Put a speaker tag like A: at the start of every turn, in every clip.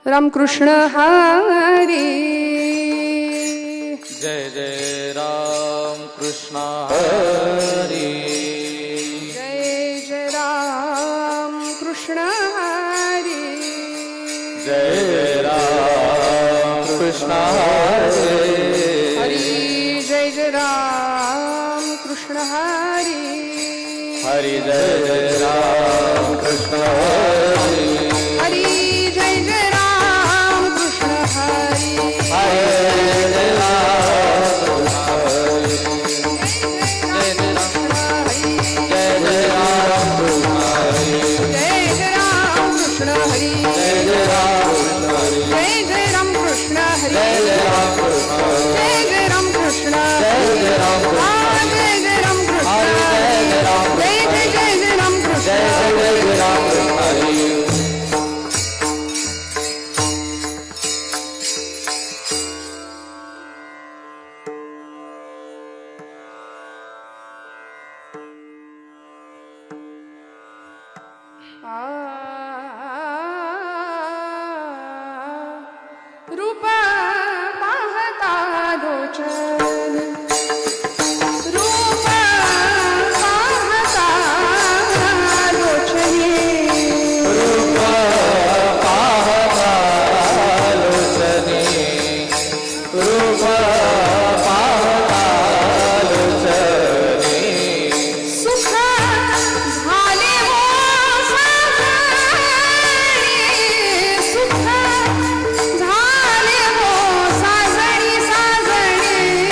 A: रामकृष्ण हरी.
B: जय जय राम कृष्ण हरी.
A: जय जय राम कृष्ण हरी.
B: जय जय राम कृष्ण हरी.
A: हरी जय जय राम कृष्ण हरी.
B: हरी जय जय राम कृष्ण हरी.
A: हरी जय जय राम कृष्ण हरी.
B: हरे जय राम जय जय राम कृष्ण हरी.
A: जय जय राम कृष्ण हरी.
B: जय जय राम कृष्ण हरी.
A: जय जय राम कृष्ण हरी.
B: जय जय राम कृष्ण हरी.
A: जय जय राम कृष्ण
B: जय
A: हरी.
B: जय राम कृष्ण
A: जय जय राम कृष्ण
B: हरी. जय जय राम
A: जय जय राम कृष्ण
B: जय जय राम कृष्ण हरी.
A: रूप पाहता लोचन. रूप पाहता लोचने.
B: रूप पाहता लोचने.
A: सुख झाले हो साजणी. सुख झाले हो साजणी साजणी.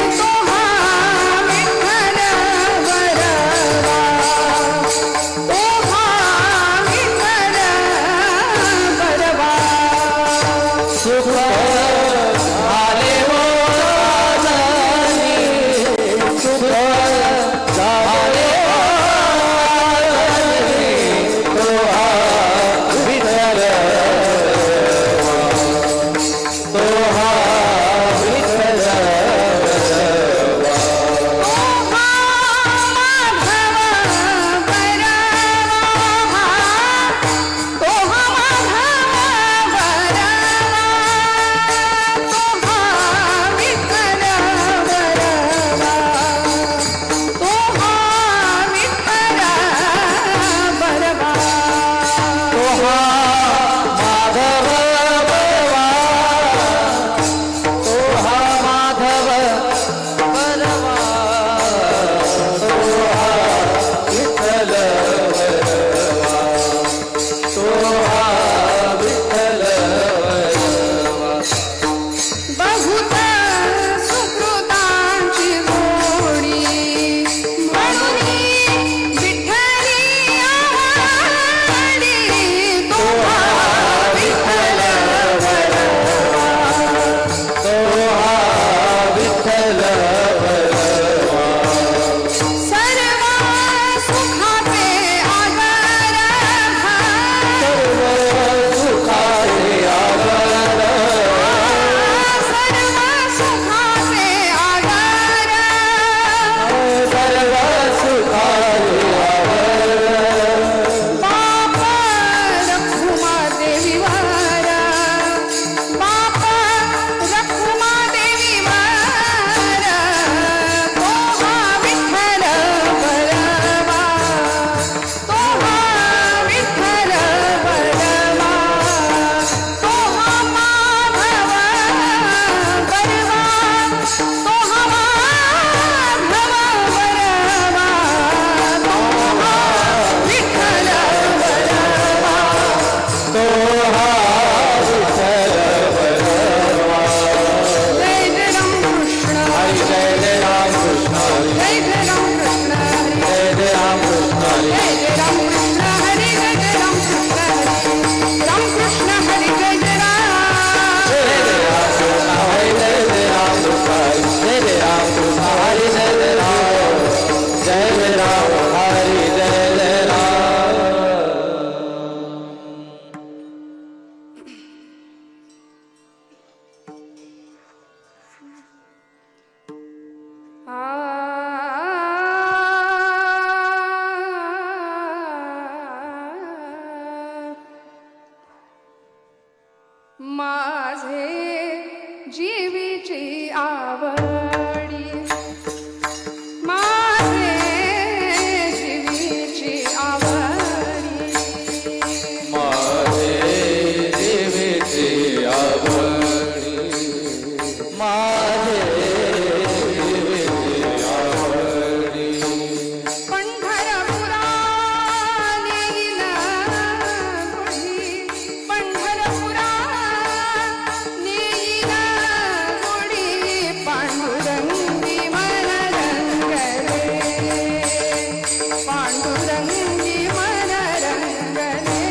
A: पांडुरंगी मन रंगले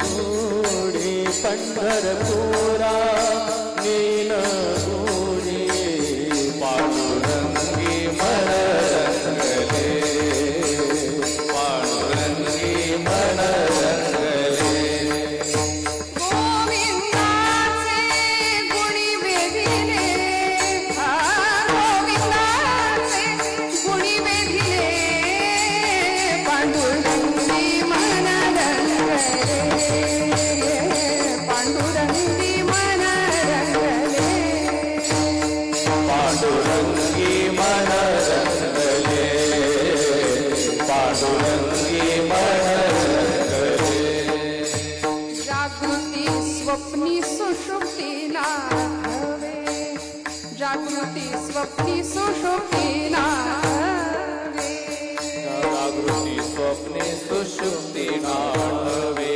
B: गोडी पंढरपुरा नील गोडी पांडुरंगी मन रंगले पांडुरंगी मन रंगले
A: गोविंदाचे गुणी वेधिले गोविंदाचे गुणी वेधिले पांडुरंगी मन रंगले पांडुरंगी मन रंगले
B: पांडुरंगी मन रंगले पांडुरंगी मन रंगले
A: जागृती स्वप्नी सुषुप्ती नावे जागृती स्वप्नी सुषुप्ती नावे
B: जागृती स्वप्ने सुषुप्ती नाटवे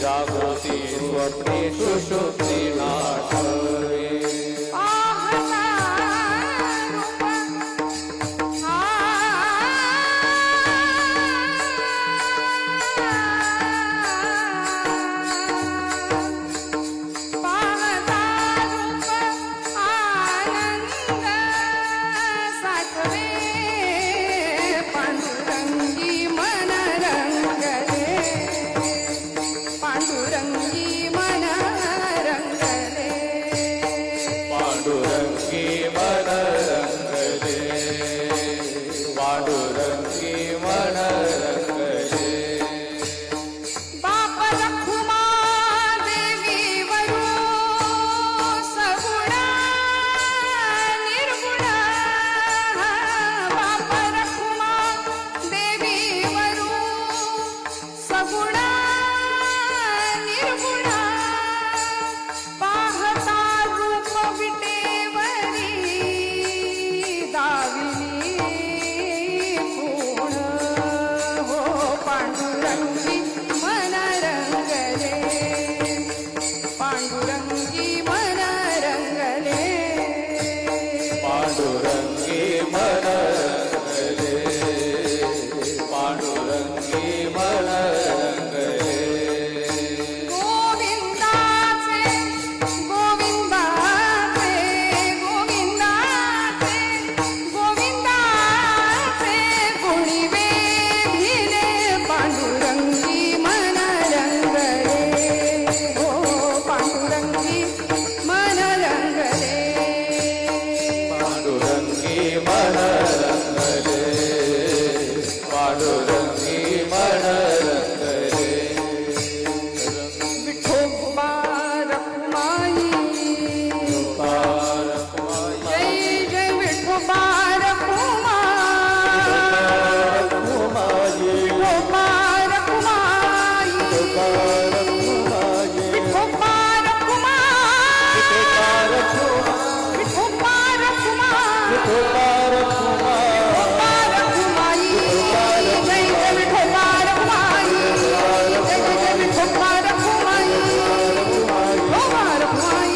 B: जागृती स्वप्ने सुषुप्ती नाटवे
A: पाहता रूप पाहता रूप आनंद साठवे पांडुरंगी मन रंगले पांडुरंगी मन रंगले
B: पांडुरंगी मन रंगले पांडुरंगी मन रंगले
A: बाप रखुमा देवी वरू सगुणा निर्गुणा बाप रखुमा देवी वरू सगुणा निर्गुणा पाहता रूप विटेवरी दाविली कोण हो पांडुरंगी मन रंगले पांडुरंगी मन रंगले
B: पांडुरंगी मन रंगले पांडुरंगी मन रंगले
A: गोविंदाचे गोविंदाचे गोविंदाचे गोविंदाचे गुणी वेधिले पांडुरंगी मन रंगले हो पांडुरंगी मन रंगले
B: पांडुरंगी मन रंगले पांडुरंगी मन रंगले
A: विठोबा रखुमाई जय जय विठोबा रखुमाई विठोबा रखुमाई विठोबा रखुमाई विठोबा रखुमाई विठोबा रखुमाई जय जय विठोबा रखुमाई जय जय विठोबा रखुमाई विठोबा रखुमाई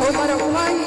A: विठोबा रखुमाई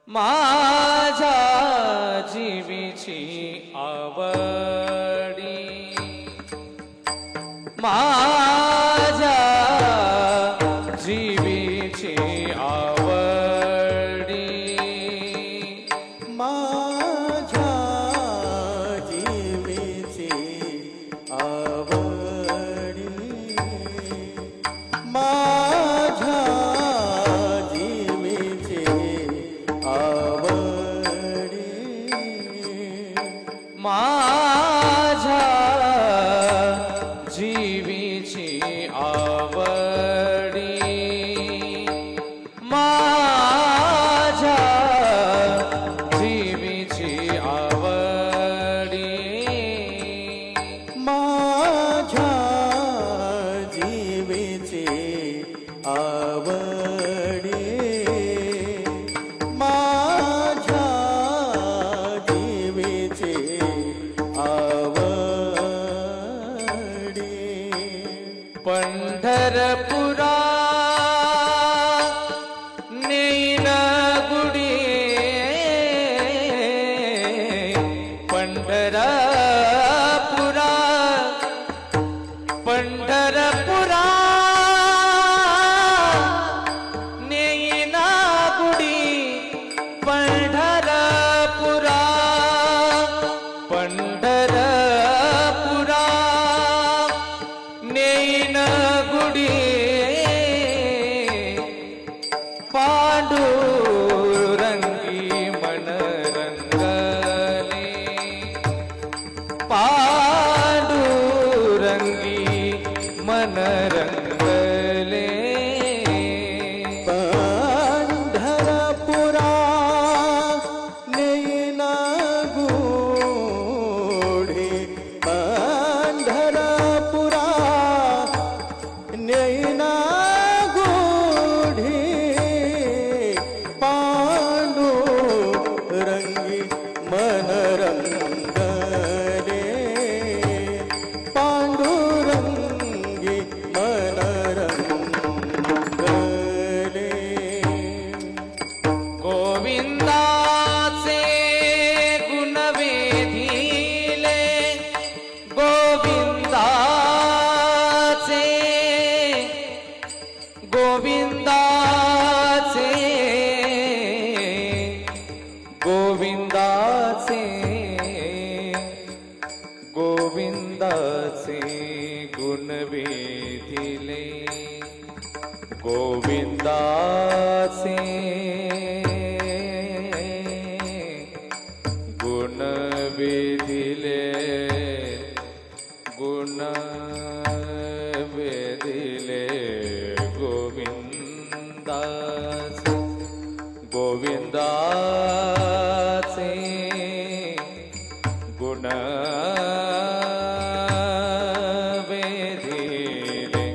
B: माझ्या जीवीची आवडी माझ्या जीवीची आवडी
C: माझ्या जीवेची आवडी
B: पंढरपुरा नेईन गुडी पंढरपुरा पंढरपुरा नेईन गुडी पंढरपुरा पंढरपुरा नेईन गुडी पांडुरंगी मन रंगले पांडुरंगी मन रंगले
C: पंढरपुरा नेईन गुढी पंढरपुरा नेईन गुढी पांडुरंगी मन रंगले पांडुरंगी मन रंगले
B: गोविंदाचे गुण वेधिले गोविंदाचे गोविंदाचे गोविंदाचे गोविंदाचे गुण वेधिले गोविंदाचे गुण वेधिले गुण वेधिले गोविंदाचे गोविंदाचे गुण वेधिले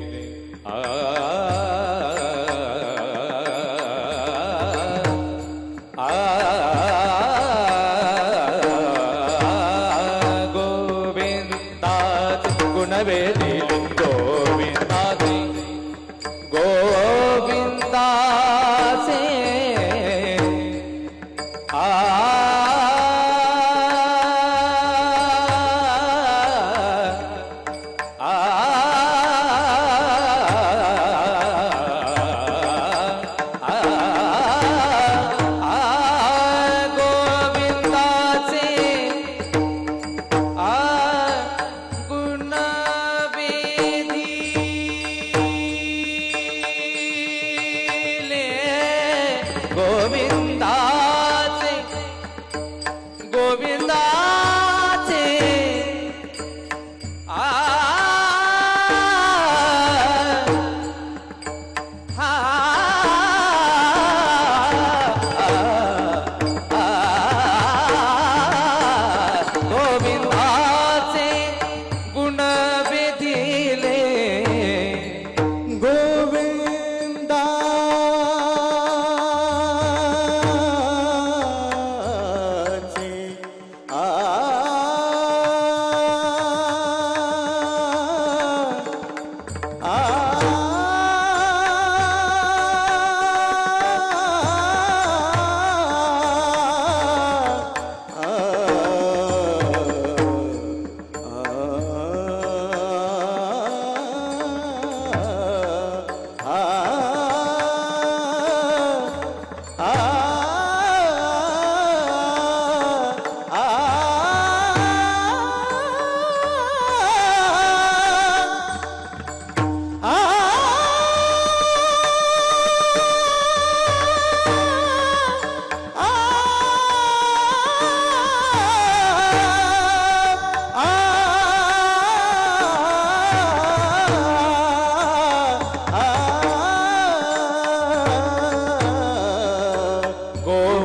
B: गोविंदाचे गुण वेधिले गोविंदाचे गोविंदाचे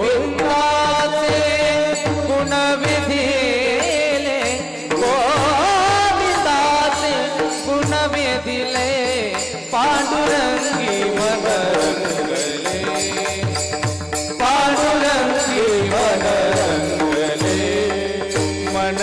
B: गोविंदाचे गुण वेधिले गोविंदाचे गोविंदाचे गोविंदाचे गुण वेधिले
C: गोविंदाचे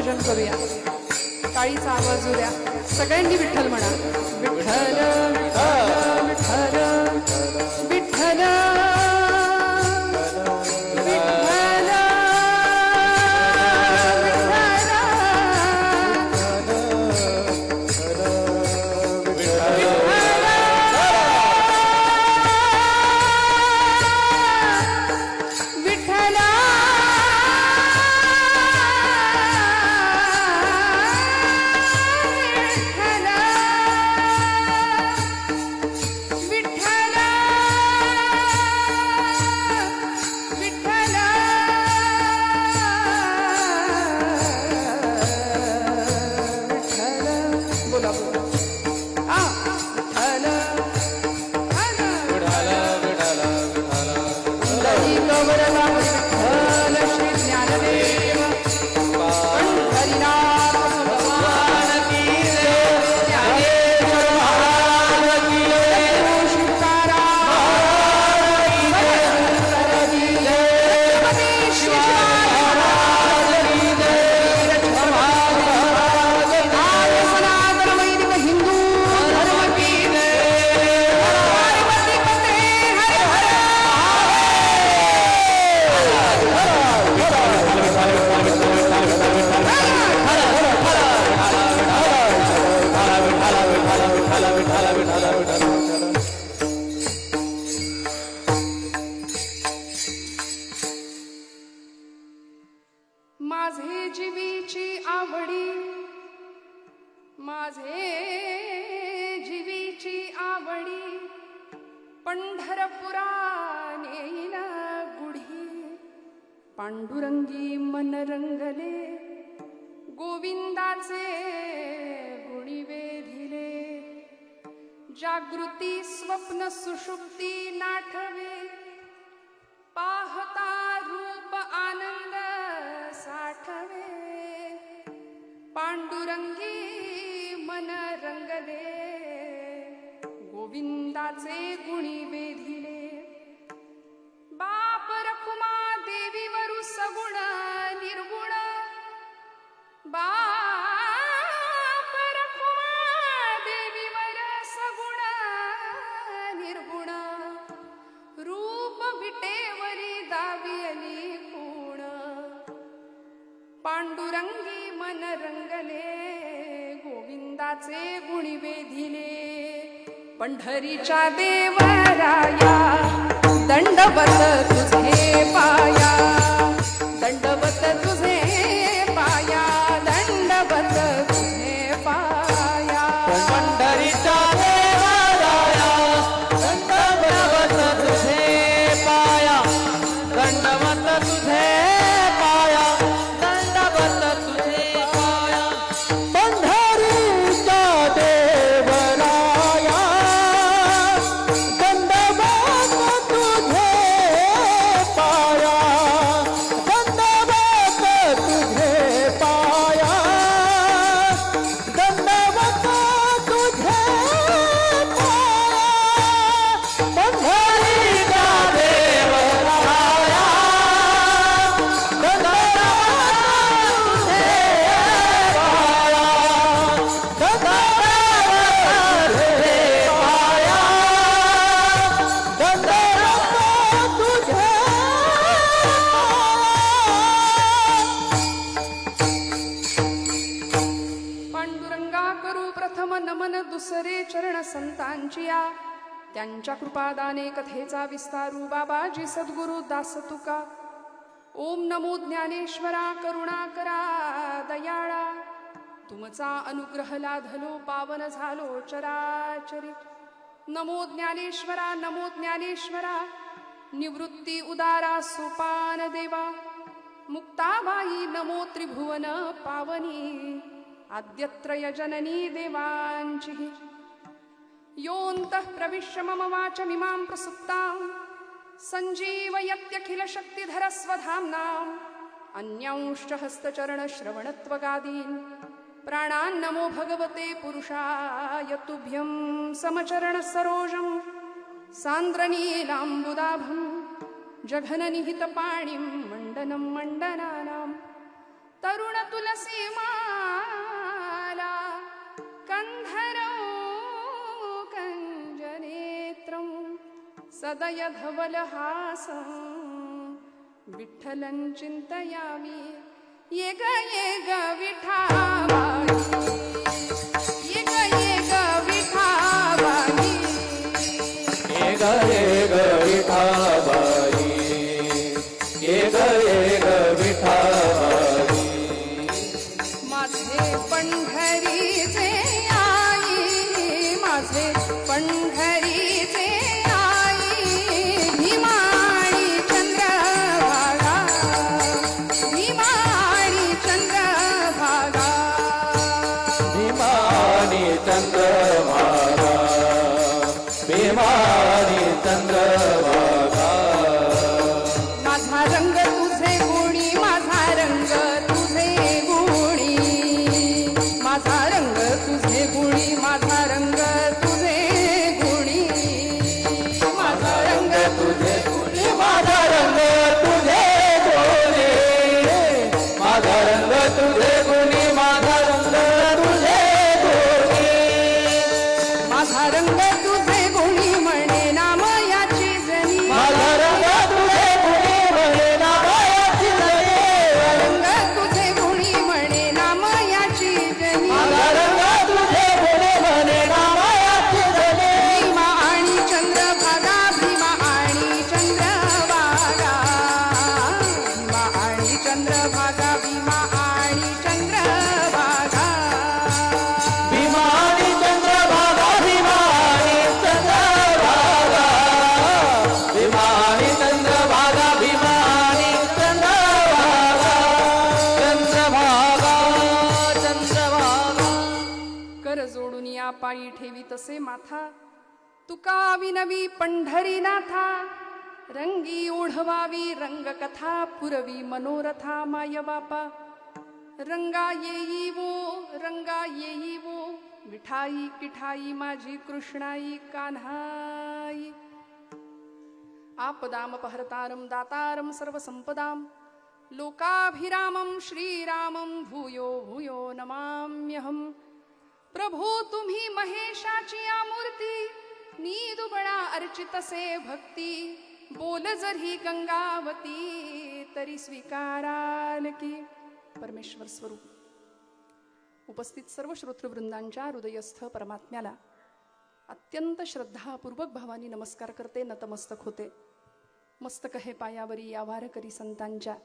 A: भजन करूया. टाळीचा आवाज उद्या सगळ्यांनी विठ्ठल म्हणा. विठ्ठल विठ्ठल विठ्ठल विठ्ठल विठ्ठल माझे जीवीची आवडी, माझे जीवीची आवडी, पंढरपुरा नेईन गुढी. पांडुरंगी मन रंगले, गोविंदाचे गुणी वेधिले. जागृती स्वप्न सुषुप्ती नाठवे, पाहता रूप आनंद साठवे. पांडुरंगी मन रंगले, गोविंदाचे गुणी वेधिले. बाप रखुमा देवीवरु सगुण निर्गुण, बाप रखुमा देवीवर सगुण निर्गुण. रूप विटेवरी दावियली कोण, पांडुरंगी मन रंगले, गोविंदाचे गुणी वेधिले. पंढरीच्या देवराया, दंडवत तुझे पाया, दंडवत तुझे पाया, दंडवत तुझे पाया.
B: पंढरीच्या देवराया, दंडवत तुझे पाया, दंडवत तुझे पाया, दंडवत तुझे पाया.
C: पंढरीच्या देवराया, दंडवत तुझे पाया, दंडवत तुझे पाया, दंडवत तुझे पाया. पंढरीच्या देवराया,
A: पांडुरंगा करू प्रथम नमन, दुसरे चरण संतांचिया. त्यांच्या कृपादाने कथेचा विस्तारू, बाबाजी सद्गुरु दास तुका. ओम नमो ज्ञानेश्वरा, करुणाकरा दयाळा. तुमचा अनुग्रह लाधलो, पावन झालो चराचरी. नमो ज्ञानेश्वरा, नमो ज्ञानेश्वरा. निवृत्ती उदारा सोपान देवा. मुक्ताबाई नमो त्रिभुवन पावनी. आद्यत्रय जननी देवांची. योऽन्तः प्रविश्य मम वाचमिमां प्रसुप्तां, सञ्जीवयत्यखिल शक्तिधर स्वधाम्नाम्. अन्यांश्च हस्तचरणश्रवणत्वगादीन् प्राणान्नमो भगवते पुरुषाय तुभ्यं. समचरण सरोजं सान्द्रनीलाम्बुदाभं, जघननिहितपाणिं मण्डनं मण्डनानां. तरुण तुलसी माला कंधरौ कंजनेत्रं सदय धवलहासं विठ्ठलं चिन्तयामि ये ग विठाबाई ये ग विठाबाई
C: एक विठाबाई एक विठाबाई
A: माझे पंढरीचे आई माझे पंढरीचे आई भीमाणी चंद्रभागा भीमाणी चंद्रभागा
C: भीमानी चंद्रभागा भीमानी चंद्रभागा
A: माझा रंग तुझे गुणी माझा रंग तुझे गुणी माझा रंग तुझे गुणी माझा रंग तुझे गुणी माझा रंग
C: तुझे गुणी माझा रंग तुझे गुणी माझा रंग तुझे गुणी माझा रंग तुझे गुणी
A: माझा रंग तुझे गुणी म्हणे नाम याची जनी
C: माझा रंग तुझे गुणी म्हणे नामायाची जनी
A: रंग तुझे गुणी म्हणे नाम याची जनी
C: माझा रंग तुझे गुणी म्हणे नामायाची जनी
A: भीमा आणि चंद्रभागा भीमा आणि चंद्रभागा भीमा आणि चंद्रभागा भीमा आणि चंद्रभागा
C: भीमानी चंद्रभागा भीमानी चंद्रभागा भीमानी चंद्रभागा भीमानी चंद्रभागा
B: चंद्रभागा
A: कर जोडून या पायी ठेवी तसे माथा तुका विनवी पंढरीनाथा रंगी ओढवावी रंगकथा पुरवी मनोरथा माय बापा रंगा येई वो विठाई किठाई माझी कृष्णाई कान्हाई आपदामपहर्तारं दातारं सर्वसंपदां लोकाभिरामं श्रीरामं भूयो भूयो नमाम्यहं प्रभो तुम्ही महेशाची मूर्ती नीदुबळा अर्चितसे भक्ती बोल जरी गंगावती तरी स्वीकाराल की परमेश्वर स्वरूप उपस्थित सर्व श्रोतृवृंदांच्या हृदयस्थ परमात्म्याला अत्यंत श्रद्धापूर्वक भावानी नमस्कार करते नतमस्तक होते मस्तक हे पायावरी या वारकरी संतांच्या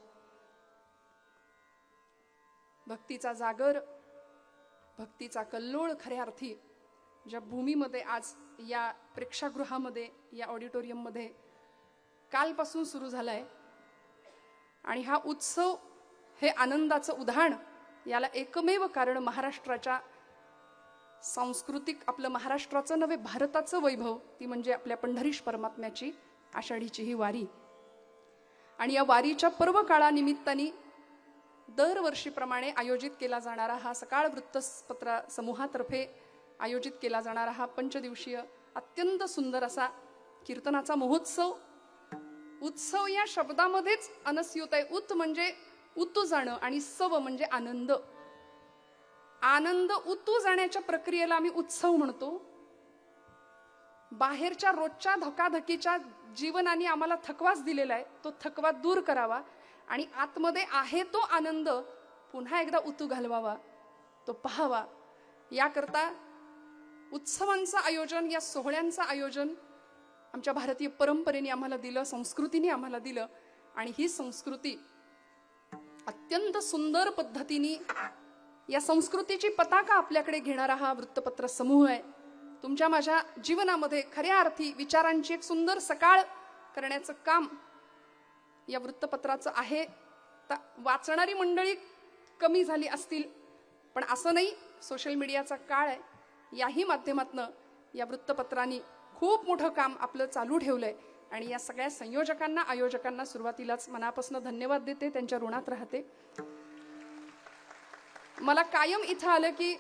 A: भक्तीचा जागर भक्तीचा कल्लोळ खऱ्या अर्थी ज्या भूमीमध्ये आज या प्रेक्षागृहामध्ये या ऑडिटोरियममध्ये कालपासून सुरू झालाय आणि हा उत्सव हे आनंदाचं उधाण याला एकमेव कारण महाराष्ट्राच्या सांस्कृतिक आपलं महाराष्ट्राचं नव्हे भारताचं वैभव ती म्हणजे आपल्या पंढरीश परमात्म्याची आषाढीची ही वारी आणि या वारीच्या पर्व काळानिमित्ताने दरवर्षीप्रमाणे आयोजित केला जाणारा हा सकाळ वृत्तपत्र समूहातर्फे आयोजित केला जाणारा हा पंचदिवसीय अत्यंत सुंदर असा कीर्तनाचा महोत्सव उत्सव या शब्दामध्येच अनस्युत आहे उत म्हणजे उतू जाणं आणि सव म्हणजे आनंद आनंद उतू जाण्याच्या प्रक्रियेला आम्ही उत्सव म्हणतो बाहेरच्या रोजच्या धकाधकीच्या जीवनाने आम्हाला थकवाच दिलेला आहे तो थकवा दूर करावा आणि आतमध्ये आहे तो आनंद पुन्हा एकदा उतू घालवावा तो पाहावा याकरता उत्सवांचं आयोजन या सोहळ्यांचं आयोजन आमच्या भारतीय परंपरेने आम्हाला दिलं संस्कृतीने आम्हाला दिलं आणि ही संस्कृती अत्यंत सुंदर पद्धतीने या संस्कृतीची पताका आपल्याकडे घेणारा हा वृत्तपत्र समूह आहे तुमच्या माझ्या जीवनामध्ये खऱ्या अर्थी विचारांची एक सुंदर सकाळ करण्याचं काम या वृत्तपत्राचं आहे वाचणारी मंडळी कमी झाली असतील पण असं नाही सोशल मीडियाचा काळ आहे याही माध्यमातनं या वृत्तपत्रांनी खूप मोठं काम आपलं चालू ठेवलंय आणि या सगळ्या संयोजकांना आयोजकांना सुरुवातीलाच मनापासून धन्यवाद देते त्यांच्या ऋणात राहते मला कायम इथं आलं की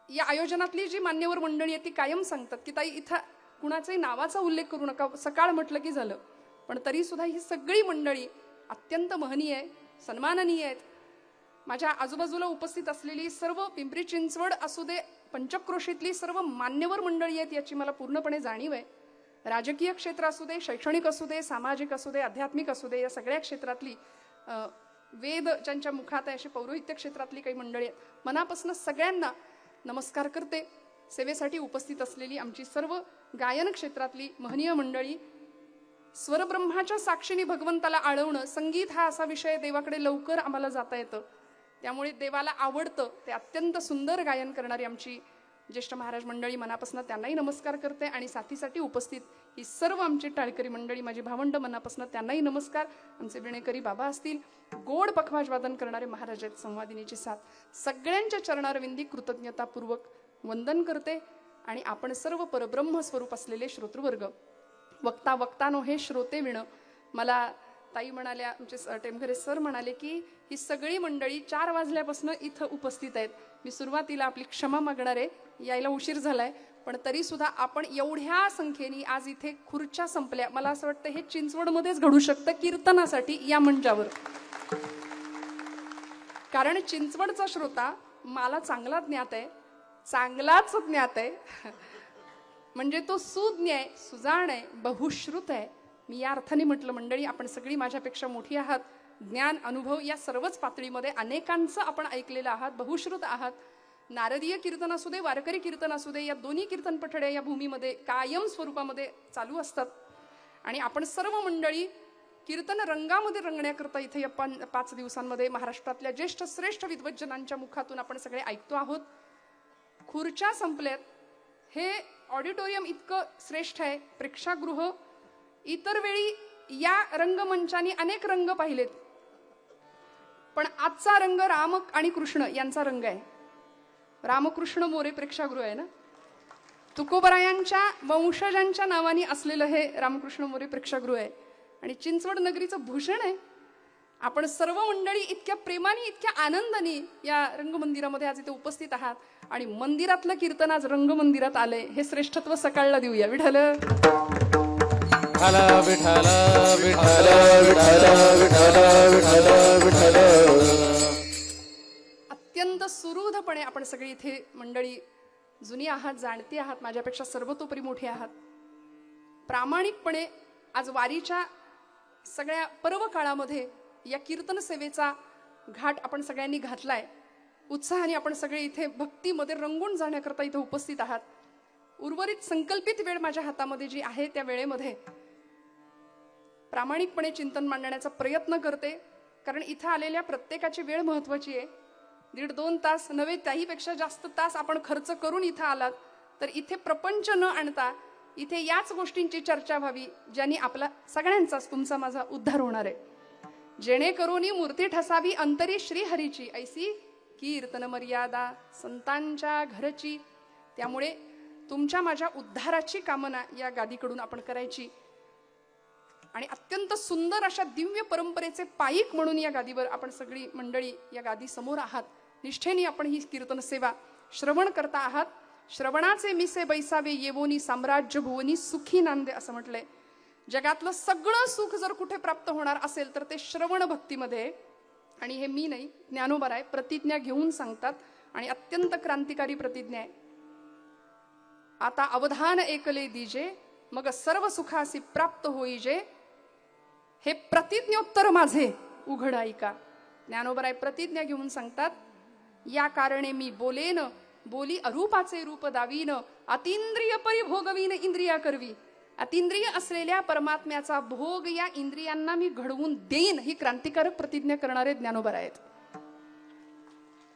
A: या आयोजनातली जी मान्यवर मंडळी आहे ती कायम सांगतात की ताई इथं कुणाचाही नावाचा उल्लेख करू नका सकाळ म्हटलं की झालं पण तरी सुद्धा ही सगळी मंडळी अत्यंत महनीय आहे सन्माननीय आहेत माझ्या आजूबाजूला उपस्थित असलेली सर्व पिंपरी चिंचवड असू दे, पंचक्रोशीतली सर्व मान्यवर मंडळी आहेत याची मला पूर्णपणे जाणीव आहे. राजकीय क्षेत्र असू दे, शैक्षणिक असू दे, सामाजिक असू दे, आध्यात्मिक असू दे, या सगळ्या क्षेत्रातली वेद ज्यांच्या मुखात आहे अशी पौरोहित्य क्षेत्रातली काही मंडळी आहेत. मनापासून सगळ्यांना नमस्कार करते. सेवेसाठी उपस्थित असलेली आमची सर्व गायन क्षेत्रातली महनीय मंडळी, स्वरब्रह्माच्या साक्षीने भगवंताला आळवणं, संगीत हा असा विषय देवाकडे लवकर आम्हाला जाता येतं, त्यामुळे देवाला आवडतं ते अत्यंत सुंदर गायन करणारी आमची ज्येष्ठ महाराज मंडळी, मनापासून त्यांनाही नमस्कार करते. आणि साथीसाठी उपस्थित ही सर्व आमची टाळकरी मंडळी, माझी भावंड, मनापासून त्यांनाही नमस्कार. आमचे विणेकरी बाबा असतील, गोड पखवाज वादन करणारे महाराज आहेत, संवादिनीची साथ, सगळ्यांच्या चरणारविंदी कृतज्ञतापूर्वक वंदन करते. आणि आपण सर्व परब्रह्म स्वरूप असलेले श्रोतृवर्ग, वक्ता वक्तानो हे श्रोते विण, मला ताई म्हणाल्या, आमचे टेमघरे सर म्हणाले की ही सगळी मंडळी 4 वाजल्यापासून इथं उपस्थित आहेत. मी सुरुवातीला आपली क्षमा मागणार आहे, यायला उशीर झालाय, पण तरी सुद्धा आपण एवढ्या संख्येने आज इथे खुर्च्या संपल्या. मला असं वाटतं हे चिंचवडमध्येच घडू शकतं कीर्तनासाठी या मंचावर, कारण चिंचवडचा श्रोता मला चांगला ज्ञात आहे, चांगलाच ज्ञात आहे. म्हणजे तो सुज्ञ आहे, सुजाण आहे, बहुश्रुत आहे. मी या अर्थाने म्हटलं मंडळी, आपण सगळी माझ्यापेक्षा मोठी आहात. ज्ञान अनुभव या सर्वच पातळीमध्ये अनेकांचं आपण ऐकलेलं आहात, बहुश्रुत आहात. नारदीय कीर्तन असू दे, वारकरी कीर्तन असू दे, या दोन्ही कीर्तन पठड्या या भूमीमध्ये कायम स्वरूपामध्ये चालू असतात. आणि आपण सर्व मंडळी कीर्तन रंगामध्ये रंगण्याकरता इथे या 5 दिवसांमध्ये महाराष्ट्रातल्या ज्येष्ठ श्रेष्ठ विद्वज्जनांच्या मुखातून आपण सगळे ऐकतो आहोत. खुर्च्या संपल्यात. हे ऑडिटोरियम इतकं श्रेष्ठ आहे, प्रेक्षागृह. इतर वेळी या रंगमंचानी अनेक रंग पाहिलेत, पण आजचा रंग राम आणि कृष्ण यांचा रंग आहे. रामकृष्ण मोरे प्रेक्षागृह आहे ना, तुकोबरायांच्या वंशजांच्या नावाने असलेलं हे रामकृष्ण मोरे प्रेक्षागृह आहे. आणि चिंचवड नगरीचं भूषण आहे. आपण सर्व मंडळी इतक्या प्रेमाने, इतक्या आनंदाने या रंगमंदिरामध्ये आज इथे उपस्थित आहात. आणि मंदिरातलं कीर्तन आज रंगमंदिरात आलंय, हे श्रेष्ठत्व सकाळला देऊया. विठ्ठल
B: विठ्ठल विठ्ठल विठ्ठल विठ्ठल विठ्ठल विठ्ठल.
A: अत्यंत सुहृदपणे आपण सगळी इथे मंडळी जुनी आहात, जाणती आहात, माझ्यापेक्षा सर्वतोपरी मोठी आहात. प्रामाणिकपणे आज वारीच्या सगळ्या पर्व काळामध्ये या कीर्तन सेवेचा घाट आपण सगळ्यांनी घातलाय. उत्साहाने आपण सगळे इथे भक्तीमध्ये रंगून जाण्याकरता इथे उपस्थित आहात. उर्वरित संकल्पित वेळ माझ्या हातामध्ये जी आहे त्या वेळेमध्ये प्रामाणिकपणे चिंतन मांडण्याचा प्रयत्न करते, कारण इथं आलेल्या प्रत्येकाची वेळ महत्वाची आहे. 1.5-2 तास नव्हे, त्याहीपेक्षा जास्त तास आपण खर्च करून इथं आलात तर इथे प्रपंच न आणता इथे याच गोष्टींची चर्चा व्हावी ज्यांनी आपला सगळ्यांचाच, तुमचा माझा उद्धार होणार आहे. जेणेकरून मूर्ती ठसावी अंतरी श्रीहरीची, ऐसी कीर्तन मर्यादा संतांच्या घरची. त्यामुळे तुमच्या माझ्या उद्धाराची कामना या गादीकडून आपण करायची. आणि अत्यंत सुंदर अशा दिव्य परंपरेचे पाईक म्हणून या गादीवर आपण सगळी मंडळी या गादी समोर आहात. निष्ठेने आपण ही कीर्तन सेवा श्रवण करता आहात. श्रवणाचे मिसे बैसावे येवोनी साम्राज्य भुवनी सुखी नांदे असं म्हटलंय. जगातलं सगळं सुख जर कुठे प्राप्त होणार असेल तर ते श्रवण भक्तीमध्ये. आणि हे मी नाही, ज्ञानोबराय प्रतिज्ञा घेऊन सांगतात, आणि अत्यंत क्रांतिकारी प्रतिज्ञा आहे. आता अवधान एकले दीजे मग सर्व सुखासी प्राप्त होईजे, हे प्रतिज्ञोत्तर माझे उघड ऐका. ज्ञानोबराय प्रतिज्ञा घेऊन सांगतात, या कारणे मी बोलेन, बोली अरूपाचे रूप दावीन, अतिंद्रिय परिभोगवीन इंद्रिया करवी. अतिंद्रिय असलेल्या परमात्म्याचा भोग या इंद्रियांना मी घडवून देईन, ही क्रांतिकारक प्रतिज्ञा करणारे ज्ञानोबराय आहेत.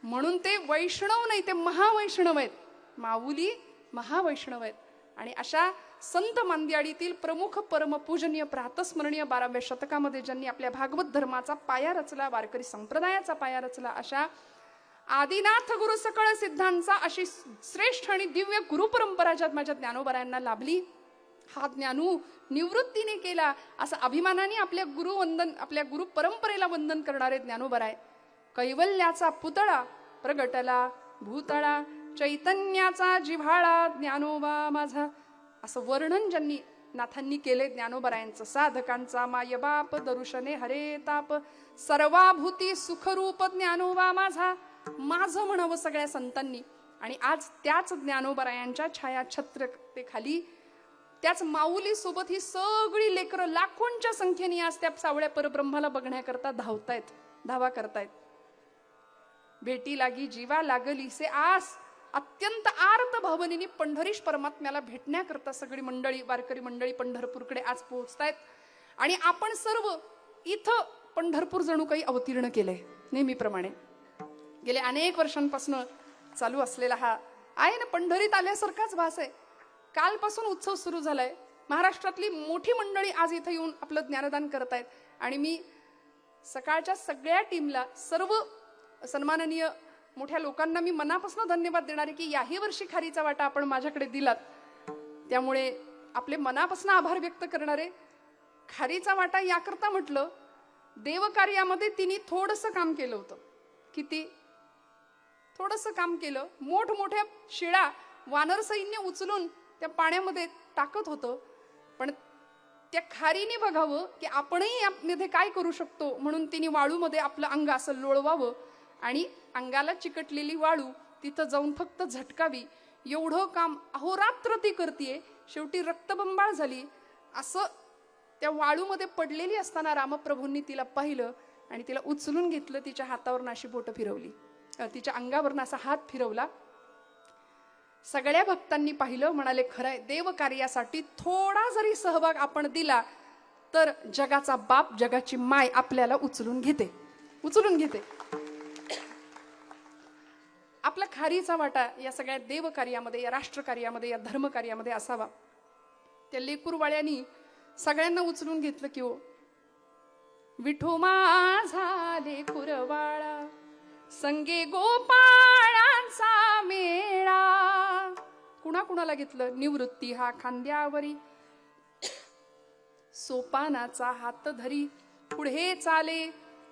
A: म्हणून ते वैष्णव नाही, ते महावैष्णव आहेत. माऊली महावैष्णव आहेत. आणि अशा संत मांदियाडीतील प्रमुख परमपूजनीय प्रातस्मरणीय 12व्या शतकामध्ये ज्यांनी आपल्या भागवत धर्माचा पाया रचला, वारकरी संप्रदायाचा पाया रचला, अशा आदिनाथ गुरु सकळ सिद्धांचा अशी श्रेष्ठ आणि दिव्य गुरुपरंपरा ज्यात माझ्या ज्ञानोबरायांना लाभली, हा ज्ञानू निवृत्तीने केला असं अभिमानाने आपल्या गुरु परंपरेला वंदन करणारे ज्ञानोबराय. कैवल्याचा पुतळा प्रगटला भूतळा, चैतन्याचा जिव्हाळा ज्ञानोबा माझा, असं वर्णन ज्यांनी नाथांनी केले ज्ञानोबरायांचं. साधकांचा मायबाप दरुशने हरे ताप, सर्वाभूती सुखरूप ज्ञानोबा माझा, माझं म्हणावं सगळ्या संतांनी. आणि आज त्याच ज्ञानोबरायांच्या छायाछत्रतेखाली, त्याच माऊली सोबत ही सगळी लेकरं लाखोंच्या संख्येने आज त्या सावळ्या परब्रह्माला बघण्याकरता धावतायत, धावा करतायत. भेटी लागी जीवा लागली से आस, अत्यंत आर्त भावनेने पंढरीश परमात्म्याला भेटण्याकरता सगळी मंडळी, वारकरी मंडळी पंढरपूरकडे आज पोहोचतायत. आणि आपण सर्व इथं पंढरपूर जणू काही अवतीर्ण केलंय. नेहमीप्रमाणे गेले अनेक वर्षांपासून चालू असलेला हा आहे ना, पंढरीत आल्यासारखाच भास आहे. कालपासून उत्सव सुरू झालाय. महाराष्ट्रातली मोठी मंडळी आज इथं येऊन आपलं ज्ञानदान करतायत. आणि मी सकाळच्या सगळ्या टीमला, सर्व सन्माननीय मोठ्या लोकांना मी मनापासून धन्यवाद देणार आहे की याही वर्षी खारीचा वाटा आपण माझ्याकडे दिलात. त्यामुळे आपले मनापासून आभार व्यक्त करणारे. खारीचा वाटा याकरता म्हटलं, देवकार्यामध्ये तिने थोडंसं काम केलं होतं. किती थोडंसं काम केलं. मोठमोठ्या शिळा वानर सैन्य उचलून त्या पाण्यामध्ये टाकत होतं. पण त्या खारीने बघावं की आपणही यामध्ये काय करू शकतो, म्हणून तिने वाळूमध्ये आपलं अंग असं लोळवावं आणि अंगाला चिकटलेली वाळू तिथं जाऊन फक्त झटकावी. एवढं काम अहोरात्र ती करतीये. शेवटी रक्तबंबाळ झाली. असं त्या वाळूमध्ये पडलेली असताना रामप्रभूंनी तिला पाहिलं आणि तिला उचलून घेतलं. तिच्या हातावरून अशी बोटं फिरवली, तिच्या अंगावरून असा हात फिरवला. सगळ्या भक्तांनी पाहिलं, म्हणाले खरंय, देव कार्यासाठी थोडा जरी सहभाग आपण दिला तर जगाचा बाप, जगाची माय आपल्याला उचलून घेते, उचलून घेते. आपला खारीचा वाटा या सगळ्या देव कार्यामध्ये, या राष्ट्र कार्यामध्ये, या धर्म कार्यामध्ये असावा. त्या लेकूरवाळ्यांनी सगळ्यांना उचलून घेतलं की हो, विठो माझा लेकूरवाळा संगे गोपाळांचा मेळा. कुणाकुणाला घेतलं? निवृत्ती हा खांद्यावरी, सोपानाचा हात धरी पुढे चाले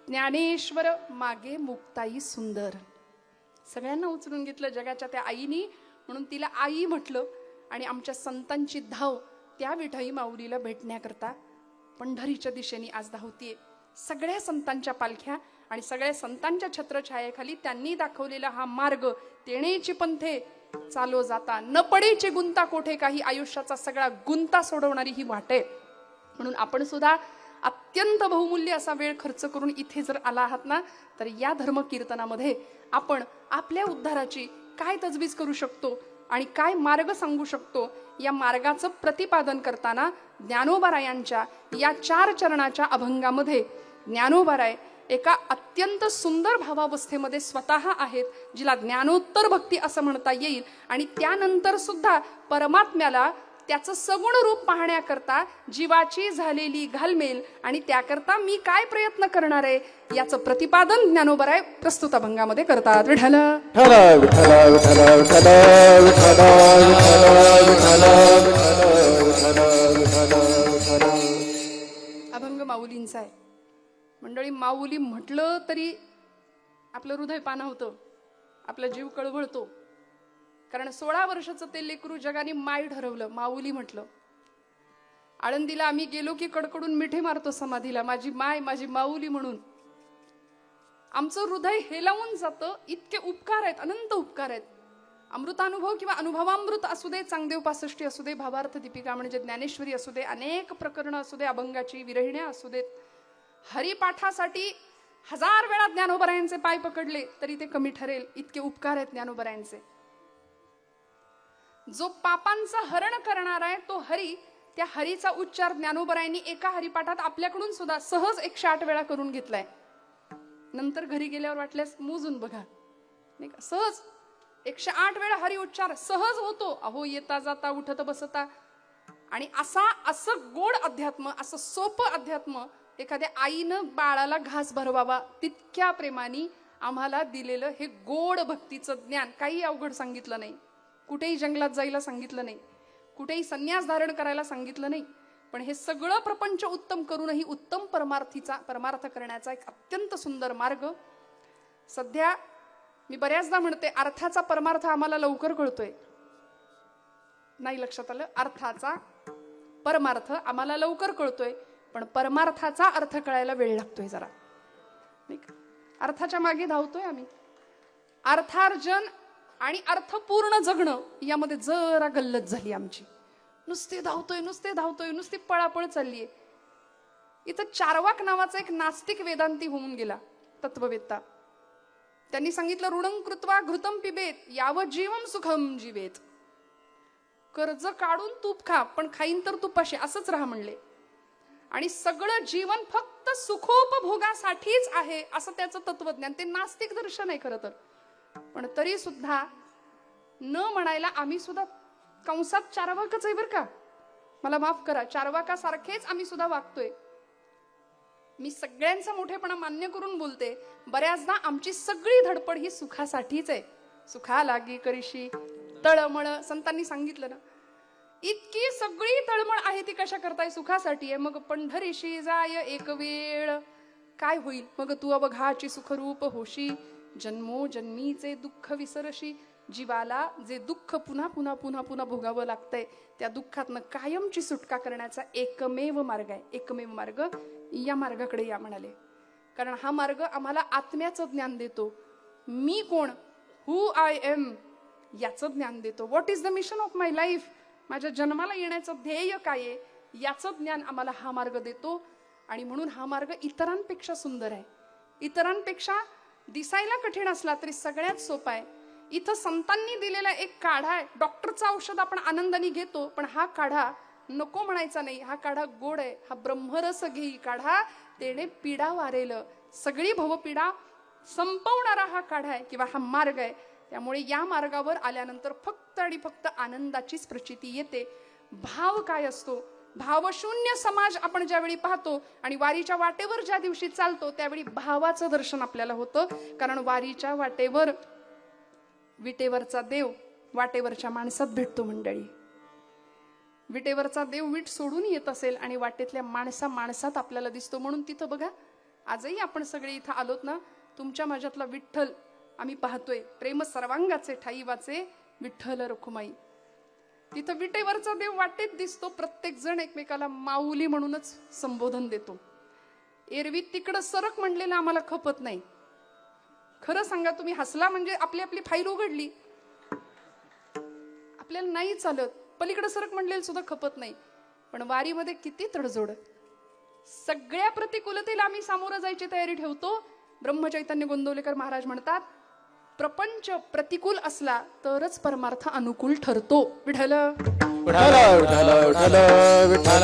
A: ज्ञानेश्वर, मागे मुक्ताई सुंदर. सगळ्यांना उचलून घेतलं जगाच्या त्या आईनी, म्हणून तिला आई म्हटलं. आणि आमच्या संतांची धाव त्या विठई माऊलीला भेटण्याकरता पंढरीच्या दिशेने आज धावतीये. सगळ्या संतांच्या पालख्या आणि सगळ्या संतांच्या छत्रछायेखाली त्यांनी दाखवलेला हा मार्ग, तेणेची पंथे चालो जाता, न पडेचे गुंता कोठे काही, आयुष्याचा सगळा गुंता सोडवणारी ही वाट आहे. म्हणून आपण सुद्धा अत्यंत बहुमूल्य असा वेळ खर्च करून इथे जर आला आहात ना, तर या धर्म कीर्तनामध्ये आपण आपल्या उद्धाराची काय तजवीज करू शकतो आणि काय मार्ग सांगू शकतो, या मार्गाचं प्रतिपादन करताना ज्ञानोबारायांच्या या 4 चरणाच्या अभंगामध्ये ज्ञानोबाराय एका अत्यंत सुंदर भावावस्थेमध्ये स्वतः आहेत, जिला ज्ञानोत्तर भक्ती असं म्हणता येईल. आणि त्यानंतर सुद्धा परमात्म्याला त्याचं सगुण रूप पाहण्याकरता जीवाची झालेली घालमेल आणि त्याकरता मी काय प्रयत्न करणार आहे याचं प्रतिपादन ज्ञानोबाराय प्रस्तुत अभंगामध्ये करतात. विठ्ठल
B: विठ्ठल विठ्ठल विठ्ठल विठ्ठल विठ्ठल.
A: अभंग माऊलींचा आहे. मंडळी, माऊली म्हटलं तरी आपलं हृदय पानं होतं, आपला जीव कळवळतो. कारण 16 वर्षाचं ते लेकरू जगाने माय ठरवलं. माऊली म्हटलं. आळंदीला आम्ही गेलो की कडकडून मिठी मारतो समाधीला, माझी माय, माझी माऊली म्हणून. आमचं हृदय हेलावून जातं. इतके उपकार आहेत, अनंत उपकार आहेत. अमृतानुभव किंवा अनुभवामृत असू दे, चांगदेव 65 असू दे, भावार्थ दीपिका म्हणजे ज्ञानेश्वरी असू दे, अनेक प्रकरणं असू दे, अभंगाची विरहिण्या असू देत, हरिपाठासाठी 1000 वेळा ज्ञानोबारायांचे पाय पकडले तरी ते कमी ठरेल. इतके उपकार आहेत ज्ञानोबारायांचे. जो पापांचं हरण करणार आहे तो हरी, त्या हरीचा उच्चार ज्ञानोबारायांनी एका हरिपाठात आपल्याकडून सुद्धा सहज 108 वेळा करून घेतलाय. नंतर घरी गेल्यावर वाटल्यास मोजून बघा, नाही का, सहज 108 वेळा हरी उच्चार सहज होतो. अहो, येता जाता, उठत बसता. आणि असं गोड अध्यात्म, असं सोपं अध्यात्म एखाद्या आईनं बाळाला घास भरवावा तितक्या प्रेमाने आम्हाला दिलेलं हे गोड भक्तीचं ज्ञान. काही अवघड सांगितलं नाही, कुठेही जंगलात जायला सांगितलं नाही, कुठेही संन्यास धारण करायला सांगितलं नाही. पण हे सगळं प्रपंच उत्तम करूनही उत्तम परमार्थ करण्याचा एक अत्यंत सुंदर मार्ग. सध्या मी बऱ्याचदा म्हणते, अर्थाचा परमार्थ आम्हाला लवकर कळतोय. नाही लक्षात आलं? अर्थाचा परमार्थ आम्हाला लवकर कळतोय, पण परमार्थाचा अर्थ कळायला वेळ लागतोय जरा, नाही का? अर्थाच्या मागे धावतोय आम्ही. अर्थार्जन आणि अर्थपूर्ण जगणं यामध्ये जरा गल्लत झाली आमची. नुसते धावतोय, नुसती पळापळ चाललीये. इथं चार्वाक नावाचा एक नास्तिक वेदांती होऊन गेला, तत्ववेत्ता. त्यांनी सांगितलं, ऋणं कृत्वा घृतम पिबेत यावत जीवम सुखम जीवेत. कर्ज काढून तूप खा, पण खाईन तर तुपाशी, असंच राहा म्हणले. आणि सगळं जीवन फक्त सुखोपभोगासाठीच आहे, असं त्याचं तत्वज्ञान. ते नास्तिक दर्शन आहे खरं तर. पण तरी सुद्धा न म्हणायला आम्ही सुद्धा कंसात चार्वाकच आहे बरं का, मला माफ करा, चार्वाकासारखेच आम्ही सुद्धा वागतोय. मी सगळ्यांचा मोठेपणा मान्य करून बोलते. बऱ्याचदा आमची सगळी धडपड ही सुखासाठीच आहे. सुखा लागी करीशी तळमळ, संतांनी सांगितलं ना, इतकी सगळी तळमळ आहे ती कशा करताय? सुखासाठी आहे. मग पंढरीशी जाय एक वेळ, काय होईल मग? तू अवघाची सुखरूप होशी, जन्मो जन्मीचे दुःख विसरशी. जीवाला जे दुःख पुन्हा पुन्हा पुन्हा पुन्हा भोगावं लागतंय, त्या दुःखातनं कायमची सुटका करण्याचा एकमेव मार्ग आहे. एकमेव मार्ग, या मार्गाकडे या म्हणाले. कारण हा मार्ग आम्हाला आत्म्याचं ज्ञान देतो. मी कोण, हु आय एम, याचं ज्ञान देतो. What is the mission of my life, माझ्या जन्माला येण्याचं ध्येय काय आहे, याचं ज्ञान आम्हाला हा मार्ग देतो. आणि म्हणून हा मार्ग इतरांपेक्षा सुंदर आहे. इतरांपेक्षा दिसायला कठीण असला तरी सगळ्यात सोपा आहे. इथं संतांनी दिलेला एक काढा आहे. डॉक्टरचं औषध आपण आनंदाने घेतो, पण हा काढा नको म्हणायचा नाही. हा काढा गोड आहे. हा ब्रह्मरस घेई काढा, तेने पीडा वारेल. सगळी भवपीडा संपवणारा हा काढा आहे किंवा हा मार्ग आहे. त्यामुळे या मार्गावर आल्यानंतर फक्त आणि फक्त आनंदाचीच प्रचिती येते. भाव काय असतो? भावशून्य समाज आपण ज्यावेळी पाहतो आणि वारीच्या वाटेवर ज्या दिवशी चालतो, त्यावेळी भावाचं दर्शन आपल्याला होतं. कारण वारीच्या वाटेवर विटेवरचा देव वाटेवरच्या माणसात भेटतो मंडळी. विटेवरचा देव वीट सोडून येत असेल आणि वाटेतल्या माणसात आपल्याला दिसतो. म्हणून तिथं बघा, आजही आपण सगळे इथं आलोत ना, तुमच्या माझ्यातला विठ्ठल आम्ही पाहतोय. प्रेम सर्वांगाचे ठाई वाचे विठ्ठल रखुमाई. तिथं विटेवरचा देव वाटेत दिसतो. प्रत्येक जण एकमेकाला माऊली म्हणूनच संबोधन देतो. एरवी तिकडं सरक म्हणलेलं आम्हाला खपत नाही. खरं सांगा, तुम्ही हसला म्हणजे आपली आपली फाईल उघडली, आपल्याला नाही चालत. पलीकडे सरक म्हणलेलं सुद्धा खपत नाही. पण वारीमध्ये किती तडजोड. सगळ्या प्रतिकूलतेला आम्ही सामोरं जायची तयारी ठेवतो. ब्रह्मचैतन्य गोंदवलेकर महाराज म्हणतात, प्रपंच प्रतिकूल असला तरच परमार्थ अनुकूल ठरतो. विठ्ठल
B: विठ्ठल विठ्ठल विठ्ठल विठ्ठल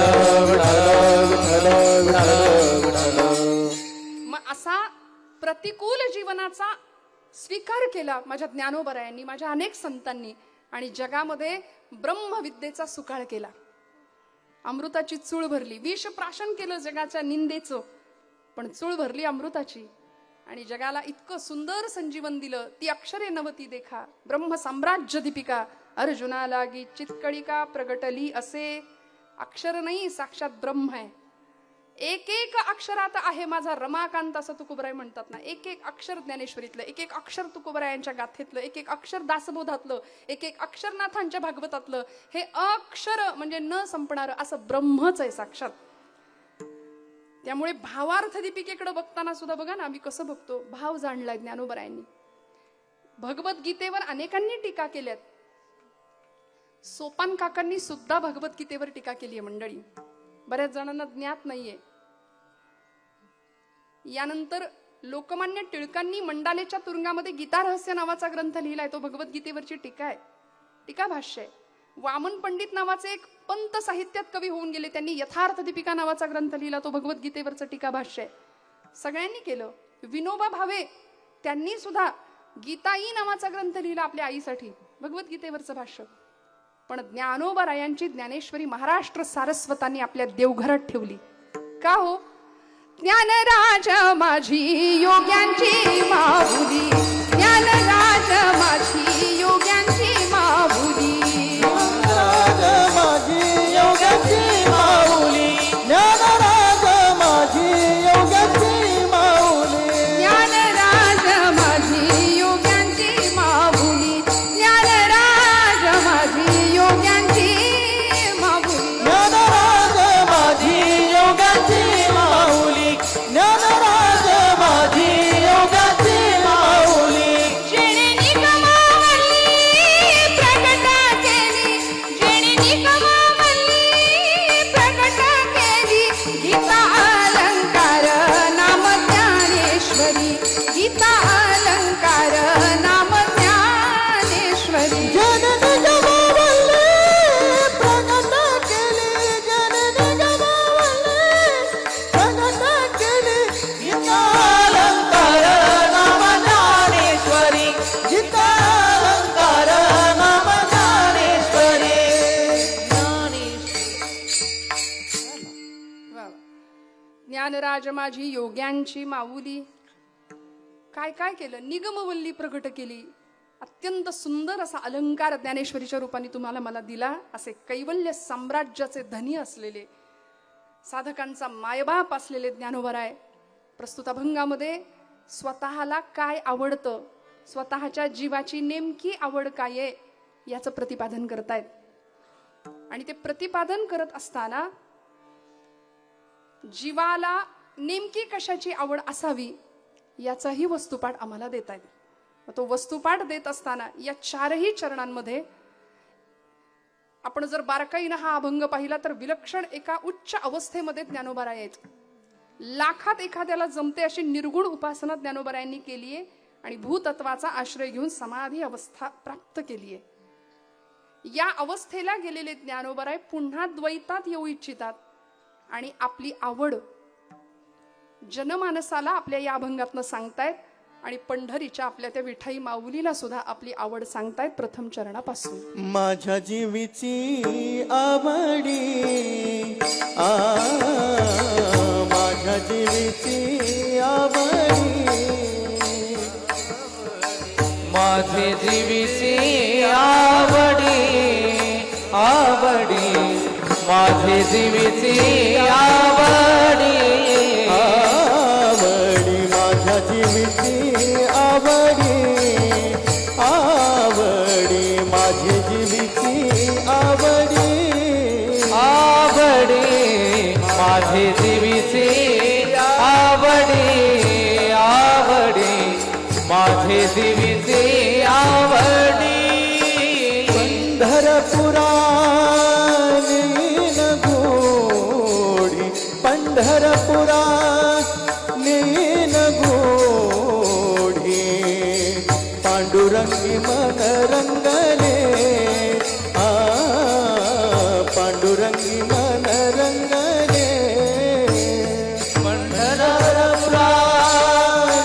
B: विठ्ठल विठ्ठल विठ्ठल.
A: मग असा प्रतिकूल जीवनाचा स्वीकार केला माझ्या ज्ञानोबरायांनी, माझ्या अनेक संतांनी. आणि जगामध्ये ब्रह्मविद्येचा सुकाळ केला. अमृताची चूळ भरली. विष प्राशन केलं जगाच्या निंदेचं, पण चूळ भरली अमृताची. आणि जगाला इतकं सुंदर संजीवन दिलं. ती अक्षरे नवती देखा, ब्रह्म साम्राज्य दीपिका, अर्जुना लागी चितकळिका प्रगटली. असे अक्षर नाही, साक्षात ब्रह्म आहे. एक एक अक्षरात आहे माझा रमाकांत, असं तुकोबराय म्हणतात ना. एक एक अक्षर ज्ञानेश्वरीतलं, एक एक अक्षर तुकोबरायांच्या गाथेतलं, एक एक अक्षर दासबोधातलं, एक एक अक्षर नाथांच्या भागवतातलं. हे अक्षर म्हणजे न संपणारं असं ब्रह्मच आहे साक्षात. त्यामुळे भावार्थ दीपिकेकडे बघताना सुद्धा बघा ना, आम्ही कसं बघतो. भाव जाणलाय ज्ञानोबरायांनी. भगवद्गीतेवर अनेकांनी टीका केल्यात. सोपान काकांनी सुद्धा भगवद्गीतेवर टीका केली आहे मंडळी. बऱ्याच जणांना ज्ञात नाहीये. यानंतर लोकमान्य टिळकांनी मंडालेच्या तुरुंगामध्ये गीता रहस्य नावाचा ग्रंथ लिहिलाय. तो भगवद्गीतेवरची टीका आहे, टीका भाष्य आहे. वामन पंडित नावाचे एक पंत साहित्यात कवी होऊन गेले, त्यांनी यथार्थ दीपिका नावाचा ग्रंथ लिहिला. तो भगवद्गीतेवरचं टीका भाष्य आहे. सगळ्यांनी केलं. विनोबा भावे त्यांनी सुद्धा गीताई नावाचा ग्रंथ लिहिला आपल्या आईसाठी, भगवद्गीतेवरचं भाष्य. पण ज्ञानोबरायांची ज्ञानेश्वरी महाराष्ट्र सारस्वतांनी आपल्या देवघरात ठेवली. का हो? ज्ञानराज माझी योग्यांची माऊली, ज्ञानराज माझी योग्यांची माऊली,
C: ज्ञानराज माझी योगाची माऊली, ज्ञानराज माझी योगाची माऊली,
A: ज्ञानराज माझी योग्यांची माऊली, ज्ञानराज माझी योग्यांची माऊली.
C: ज्ञानराज
A: माझी योग्यांची माऊली. काय काय केलं, निगमवल्ली प्रकट केली. अत्यंत सुंदर असा अलंकार ज्ञानेश्वरीच्या रूपाने तुम्हाला मला दिला. असे कैवल्य साम्राज्याचे धनी असलेले, साधकांचा मायबाप असलेले ज्ञानोबराय प्रस्तुत अभंगामध्ये स्वतःला काय आवडतं, स्वतःच्या जीवाची नेमकी आवड काय आहे याचं प्रतिपादन करतायत. आणि ते प्रतिपादन करत असताना जीवाला नेमकी कशाची आवड असावी याचाही वस्तुपाठ आम्हाला देत आहेत. तो वस्तुपाठ देत असताना या चारही चरणांमध्ये आपण जर बारकाईनं हा अभंग पाहिला तर विलक्षण एका उच्च अवस्थेमध्ये ज्ञानोबा यायचं. लाखात एखाद्याला जमते अशी निर्गुण उपासना ज्ञानोबरायांनी केली आहे आणि भूतत्वाचा आश्रय घेऊन समाधी अवस्था प्राप्त केली आहे. या अवस्थेला गेलेले ज्ञानोबराय पुन्हा द्वैतात येऊ इच्छितात आणि आपली आवड जनमानसाला आपल्या या अभंगातनं सांगतायत आणि पंढरीच्या आपल्या त्या विठाई माऊलीला सुद्धा आपली आवड सांगतायत प्रथम चरणापासून.
C: माझ्या जीवीची आवडी माझ्या जीवीची आवडी
B: माझे जीवीची आवडी आवडी माझे जीवीची आवडी
C: आवडी माझ्या जीवीची आवडी आवडी माझी जीवीची आवडी
B: आवडी माझे जीवीची आवडी आवडी माझे जीवीची आवडी
C: पंढरपुरा नीन गोडी पंढरपुरा नीन गोडी पांडुरंगी मन रंगले पांडुरंगी मन रंगले
B: पंढरपुरा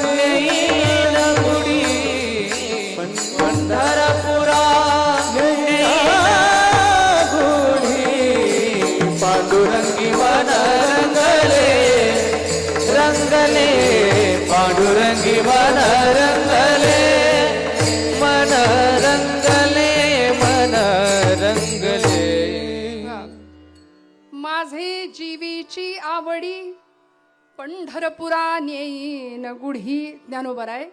B: नेईन गुढी पंढरपुरा पांडुरंगी मन रंगले रंगले पांडुरंगी मन रंगले मन रंगले मन रंगले.
A: माझे जीवीची आवडी पंढरपुरा नेईन गुढी. ज्ञानोबराय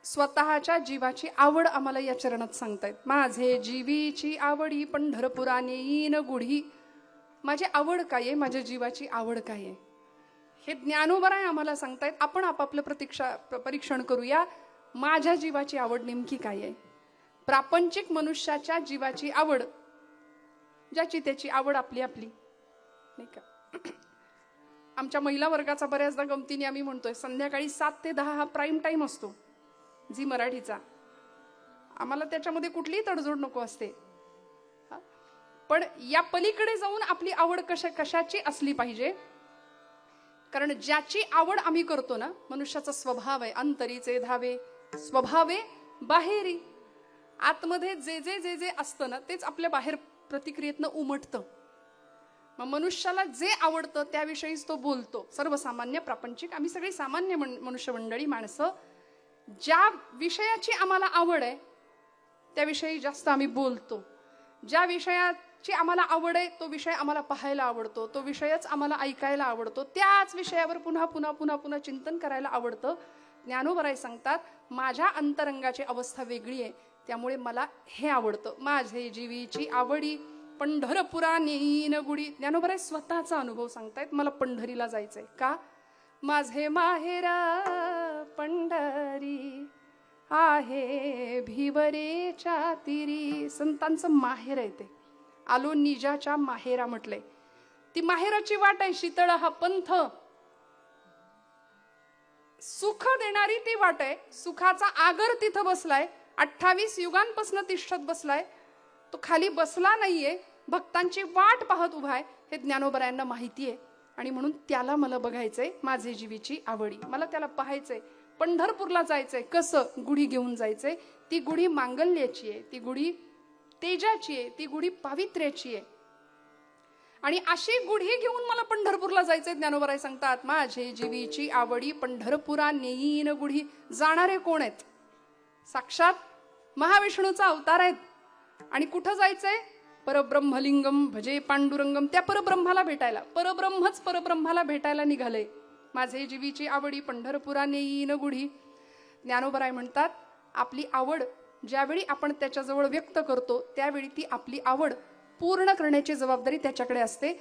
A: स्वतःच्या जीवाची आवड आम्हाला या चरणात सांगतायत. माझे जीवीची आवडी पंढरपुरा नेईन गुढी. माझी आवड काय आहे, माझ्या जीवाची आवड काय आहे हे ज्ञानोबराय आम्हाला सांगतायत. आपण आपापलं परीक्षण करूया. माझ्या जीवाची आवड नेमकी काय आहे. प्रापंचिक मनुष्याच्या जीवाची आवड, ज्याची त्याची आवड आपली आपली, नाही का. आमच्या महिला वर्गाचा बऱ्याचदा गमतीने आम्ही म्हणतोय संध्याकाळी 7 ते 10 हा प्राईम टाइम असतो झी मराठीचा. आम्हाला त्याच्यामध्ये कुठलीही तडजोड नको असते, पण या पलीकडे जाऊन आपली आवड कशाची असली पाहिजे. कारण ज्याची आवड आम्ही करतो ना, मनुष्याचा स्वभाव आहे अंतरीचे धावे स्वभावे बाहेरी. आतमध्ये जे जे जे जे असतं ना तेच आपल्या बाहेर प्रतिक्रियेतनं उमटतं. मग मनुष्याला जे आवडतं त्याविषयीच तो बोलतो. सर्वसामान्य प्रापंचिक आम्ही सगळी सामान्य मनुष्य मंडळी माणसं, ज्या विषयाची आम्हाला आवड आहे त्याविषयी जास्त आम्ही बोलतो. ज्या विषयाची आम्हाला आवड आहे तो विषय आम्हाला पाहायला आवडतो, तो विषयच आम्हाला ऐकायला आवडतो, त्याच विषयावर पुन्हा पुन्हा पुन्हा पुन्हा चिंतन करायला आवडतं. ज्ञानोबराय सांगतात माझ्या अंतरंगाची अवस्था वेगळी आहे, त्यामुळे मला हे आवडतं. माझे जीवीची आवडी पंढरपुरा नेईन गुढी. ज्ञानोबराय स्वतःचा अनुभव सांगतायत. मला पंढरीला जायचंय. का? माझे माहेरा पंढरी आहे भिवरेच्या तिरी. संतांचं माहेर आहे ते. आलो निजाच्या माहेरा म्हटलंय. ती माहेराची वाट आहे. शीतळ हा पंथ सुख देणारी ती वाट आहे. सुखाचा आगर तिथं बसलाय. 28 युगांपासून तिष्ठत बसलाय. तो खाली बसला नाहीये, भक्तांची वाट पाहत उभा आहे. हे ज्ञानोबरायांना माहिती आहे आणि म्हणून त्याला मला बघायचंय. माझे जीवीची आवडी, मला त्याला पाहायचंय. पंढरपूरला जायचंय. कसं? गुढी घेऊन जायचंय. ती गुढी मांगल्याची आहे, ती गुढी तेजाची आहे, ती गुढी पावित्र्याची आहे. आणि अशी गुढी घेऊन मला पंढरपूरला जायचंय. ज्ञानोबराय सांगतात, माझे जीवीची आवडी पंढरपुरा नेईन गुढी. जाणारे कोण आहेत? साक्षात महाविष्णूचा अवतार आहेत. आणि कुठं जायचंय? परब्रह्मलिंगम भजे पांडुरंगम. त्या परब्रह्माला भेटायला, परब्रह्मच परब्रह्माला भेटायला निघाले. माझे जीवीची आवडी पंढरपुरा नेईन गुढी. ज्ञानोबराय म्हणतात, आपली आवड ज्यावेळी आपण त्याच्याजवळ व्यक्त करतो त्यावेळी ती आपली आवड पूर्ण करण्याची जबाबदारी त्याच्याकडे असते.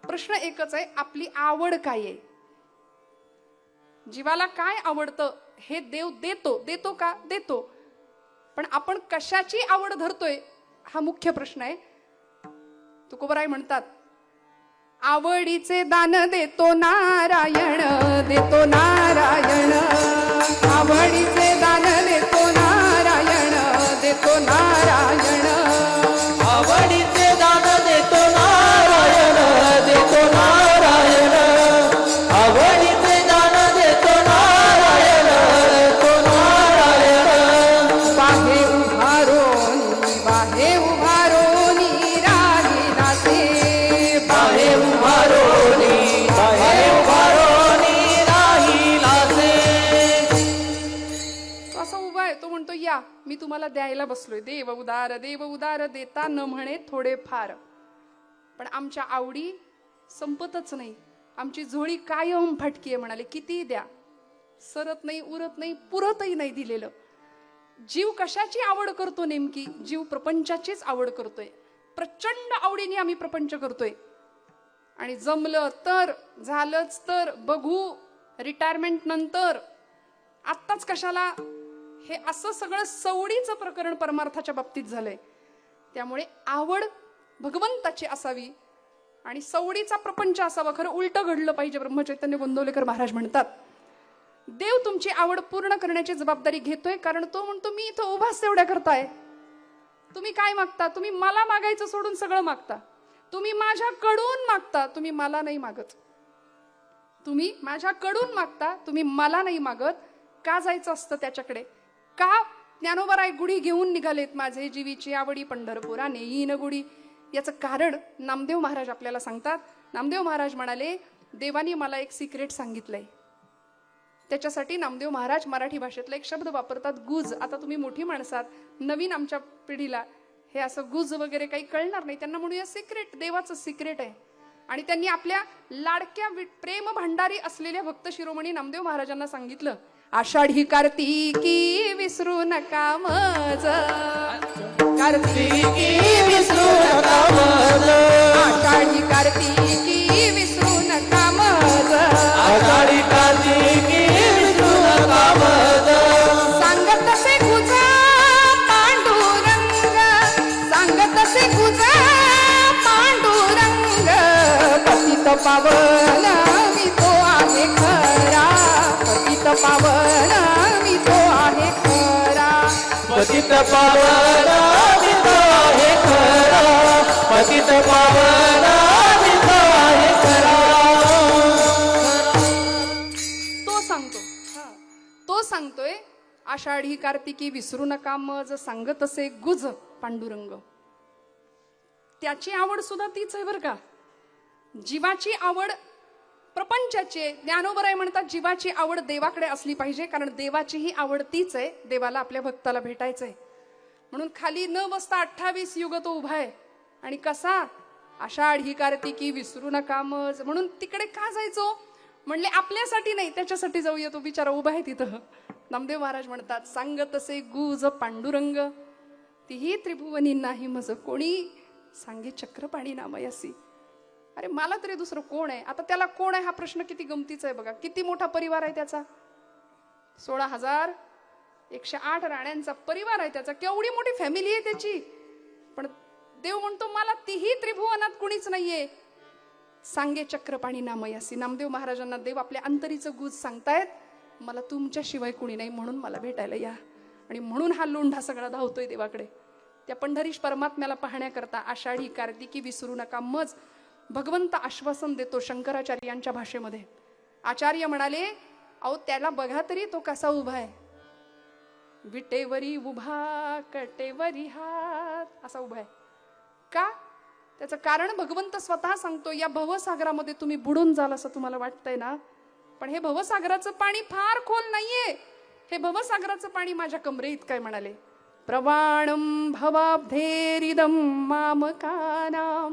A: प्रश्न एकच आहे, आपली आवड काय आहे? जीवाला काय आवडतं हे देव देतो. देतो का? देतो. पण आपण कशाची आवड धरतोय हा मुख्य प्रश्न आहे. तुकोबराय म्हणतात, आवडीचे दान देतो नारायण, देतो नारायण. आवडीचे दान देतो नारायण, देतो नारायण.
C: आवडीचे दान देतो नारायण, देतो नारायण. आवडीचे दान देतो नारायण, देतो नारायण.
A: बाहे उभारोनी, बाहे उभारोनी राहिला ते.
C: बाहे उभारोनी, बाहे उभारोनी राहिला से.
A: तो असा उभा आहे. तो म्हणतो, या मी तुम्हाला द्यायला बसलोय. देव उदार देता न म्हणे थोडे फार. पण आमच्या आवडी संपतच नाही. आमची झोळी कायम फाटकी आहे. म्हणाले, किती द्या, सरत नाही, उरत नाही, पुरतही नाही दिलेलं. जीव कशाची आवड करतो नेमकी? जीव प्रपंचाचीच आवड करतोय. प्रचंड आवडीने आम्ही प्रपंच करतोय. आणि जमलं तर, झालंच तर बघू, रिटायरमेंट नंतर, आत्ताच कशाला, हे असं सगळं सवडीचं प्रकरण परमार्थाच्या बाबतीत झालंय. त्यामुळे आवड भगवंताची असावी आणि सवडीचा प्रपंच असावा. खरं उलट घडलं पाहिजे. ब्रह्मचैतन्य गोंदवलेकर महाराज म्हणतात, देव तुमची आवड पूर्ण करण्याची जबाबदारी घेतोय. कारण तो म्हणतो, मी इथं उभाच तेवढ्या करताय. तुम्ही काय मागता? तुम्ही मला मागायचं सोडून सगळं मागता. तुम्ही माझ्याकडून मागता, तुम्ही मला नाही मागत. तुम्ही माझ्याकडून मागता, तुम्ही मला नाही मागत. का जायचं असतं त्याच्याकडे? का ज्ञानोबराय गुढी घेऊन निघालेत? माझे जीवीची आवडी पंढरपुरा नेईन गुढी. याचं कारण नामदेव महाराज आपल्याला सांगतात. नामदेव महाराज म्हणाले, देवानी मला एक सिक्रेट सांगितलंय. त्याच्यासाठी नामदेव महाराज मराठी भाषेतला एक शब्द वापरतात, गुज. आता तुम्ही मोठी माणसात, नवीन आमच्या पिढीला हे असं गुज वगैरे काही कळणार नाही. त्यांना म्हणूया सिक्रेट, देवाचं सिक्रेट आहे. आणि त्यांनी आपल्या लाडक्या प्रेम भांडारी असलेल्या भक्त शिरोमणी नामदेव महाराजांना सांगितलं, आषाढी कार्तिकी विसरू नका मज. कार्तिकी
C: विसरू नका मज.
A: आषाढी कार्तिकी विसरू नका मज.
C: आषाढी कार्तिकी विसरू नका मज.
A: सांगत से गुजा पांडुरंग, सांगत से गुजा पांडुरंग. पतित पावन मी तो आहे खरा, पतित पावन मी तो आहे खरा.
C: पतित पावन मित्र आहे खरा, पतित पावन मित्र आहे खरा.
A: तो सांगतोय, आषाढी कार्तिकी विसरू नका मज. सांगत असे गुज पांडुरंग. त्याची आवड सुद्धा तीच आहे बरं का. जीवाची आवड प्रपंचाची आहे. ज्ञानोबराय म्हणतात, जीवाची आवड देवाकडे असली पाहिजे. कारण देवाची ही आवड तीच आहे. देवाला आपल्या भक्ताला भेटायचंय. म्हणून खाली न बसता 28 युग तो उभा आहे. आणि कसा? आषाढी कार्तिकी विसरू नका मज. म्हणून तिकडे का जायचो? म्हणले आपल्यासाठी नाही, त्याच्यासाठी जाऊया. तो बिचारा उभा आहे तिथं. नामदेव महाराज म्हणतात, सांगत असे गुज पांडुरंग. तीही त्रिभुवनी नाही मज कोणी, सांगे चक्रपाणी नामयासी. अरे मला तरी दुसरं कोण आहे? आता त्याला कोण आहे हा प्रश्न किती गमतीचा आहे बघा. किती मोठा परिवार आहे त्याचा. 16,108 राण्यांचा परिवार आहे त्याचा. केवढी मोठी फॅमिली आहे त्याची. पण देव म्हणतो, मला तीही त्रिभुवनात कुणीच नाहीये. सांगे चक्रपाणी नामयासी. नामदेव महाराजांना देव आपल्या अंतरीचं गुज सांगतायत, मला तुमच्याशिवाय कुणी नाही, म्हणून मला भेटायला या. आणि म्हणून हा लोंढा सगळा धावतोय देवाकडे. त्या पंढरीश परमात्म्याला पाहण्याकरता. आषाढी कार्तिकी विसरू नका मज. भगवंत आश्वासन देतो शंकराचार्यांच्या भाषेमध्ये. आचार्य म्हणाले, अहो त्याला बघा तरी तो कसा उभा आहे. विटेवरी उभा, कटेवरी हात, असा उभा आहे. का? त्याचं कारण भगवंत स्वतः सांगतो, या भवसागरामध्ये तुम्ही बुडून जाल असं तुम्हाला वाटतंय ना, पण हे भवसागराचं पाणी फार खोल नाहीये. हे भवसागराचं पाणी माझ्या कमरे इतकंय म्हणाले. प्रमाणं भवाब्धेरिदं मामकानां,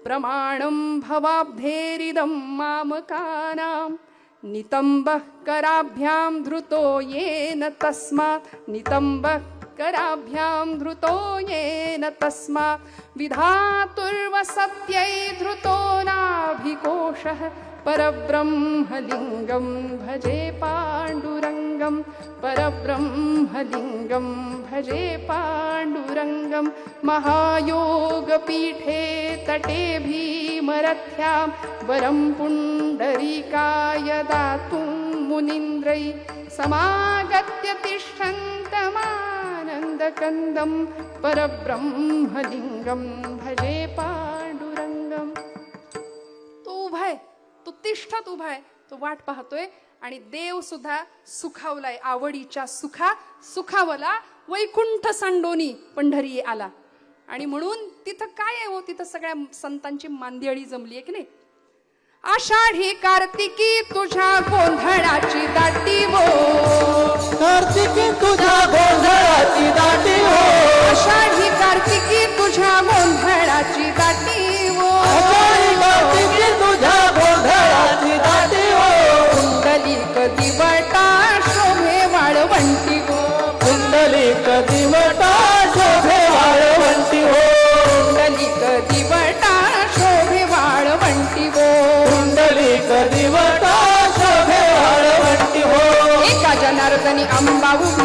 A: प्रमाणं भवाब्धेरिदं मामकानां, नितंबः कराभ्यां धृतो येन तस्मात्, नितंबः कराभ्यां धृतो येन तस्मात्, विधातुर्वसत्यै धृतो नाभिकोशः, परब्रह्मलिङ्गं भजे पाण्डुरङ्गं, परब्रह्मलिङ्गं भजे पाण्डुरङ्गं. महायोगपीठे तटे भीमरथ्यां, वरं पुण्डरीकाय दातुं मुनीन्द्रै, समागत्य तिष्ठन्तमानन्दकन्दं, परब्रह्मलिङ्गं भजे पाण्डुरङ्गं. तो उभा आहे, तो तिष्ठत उभा आहे, तो वाट पाहतोय आणि देव सुद्धा सुखावलाय. आवडीच्या सुखावला, वैकुंठ सांडोनी पंढरी आला. आणि म्हणून तिथं काय आहे हो, तिथं सगळ्या संतांची मांदियाळी जमली आहे की नाही. आषाढी कार्तिकी तुझ्या गोंधळाची दाटी हो,
C: कार्तिकी तुझ्या गोंधळाची दाटी हो,
A: आषाढी कार्तिकी तुझ्या गोंधळाची दाटी हो,
C: आषाढी कार्तिकी तुझ्या गोंधळाची दाटी हो,
A: कुंडलिक दिवटा शोभे वाळवंटी हो,
C: कुंडलिक दिवटा शोभे वाळवंटी हो,
A: कुंडलिक दिवटा शोभे वाळवंटी हो,
C: कुंडलिक दिवटा शोभे वाळवंटी हो.
A: एका जनार्दनी अंबा उभी